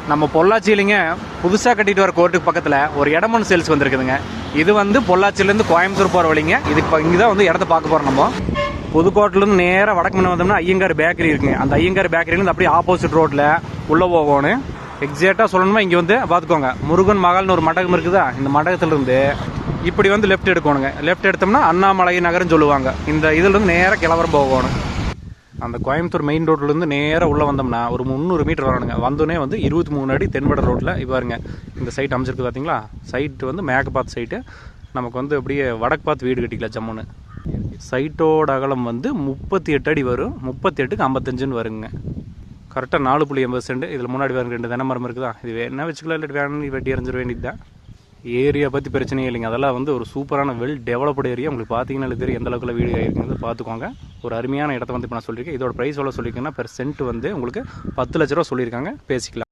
நம்ம பொள்ளாச்சியிலிங்க புதுசாக கட்டிட்டு வர கோர்ட்டுக்கு பக்கத்தில் ஒரு இடம் ஒன்று சேல்ஸ் வந்துருக்குதுங்க. இது வந்து பொள்ளாச்சியிலேருந்து கோயம்புத்தூர் போகிற வழிங்க. இதுக்கு இங்கே தான் வந்து இடத்த பார்க்க போகிறோம். நம்ம புதுக்கோட்டிலேருந்து நேராக வடக்கு முன்ன வந்தோம்னா ஐயங்கார் பேக்கரி இருக்குங்க. அந்த ஐயங்கார் பேக்கரியிலேருந்து அப்படியே ஆப்போசிட் ரோட்டில் உள்ளே போகணும். எக்ஸாக்டாக சொல்லணுமா, இங்கே வந்து பார்த்துக்கோங்க, முருகன் மகால்னு ஒரு மண்டபம் இருக்குதா, இந்த மண்டபத்துலேருந்து இப்படி வந்து லெஃப்ட் எடுக்கணுங்க. லெஃப்ட் எடுத்தோம்னா அண்ணாமலை நகர்னு சொல்லுவாங்க. இந்த இதுலேருந்து நேராக கிளவரம் போகணும். அந்த கோயம்புத்தூர் மெயின் ரோட்லேருந்து நேராக உள்ளே வந்தோம்னா ஒரு 300 மீட்டர் வரணுங்க. வந்தோடனே வந்து 23 அடி தென்பட ரோட்டில் பாருங்க இந்த சைட் அமைச்சிருக்கு பார்த்தீங்களா. சைட்டு வந்து மேற்கு பார்த்து சைட்டு. நமக்கு வந்து அப்படியே வடக்கு பார்த்து வீடு கட்டிக்கலாம் ஜம்முன்னு. சைட்டோட அகலம் வந்து 38 அடி வரும். 38க்கு 55ன்னு வருங்க. கரெக்டாக 4.80 சென்ட். இதில் முன்னாடி வேறு 2 தென்னை மரம் இருக்குதா. இது வேணா வச்சுக்கலாம், இல்லை வேணும் வெட்டி எறிஞ்சிட வேண்டியது தான். ஏரியா பற்றி பிரச்சனையே இல்லைங்க. அதெல்லாம் வந்து ஒரு சூப்பரான வெல் டெவலப்டு ஏரியா. உங்களுக்கு பார்த்தீங்கன்னா தெரியும் எந்த அளவுக்குள்ள வீடு ஆகிருக்குன்னு பார்த்துக்கோங்க. ஒரு அருமையான இடத்த வந்து இப்போ நான் சொல்லியிருக்கேன். இதோட ப்ரைஸ் எவ்வளோ சொல்லியிருக்கேன்னா பெர் சென்ட் வந்து உங்களுக்கு 10 லட்ச ரூபா சொல்லியிருக்காங்க. பேசிக்கலாம்.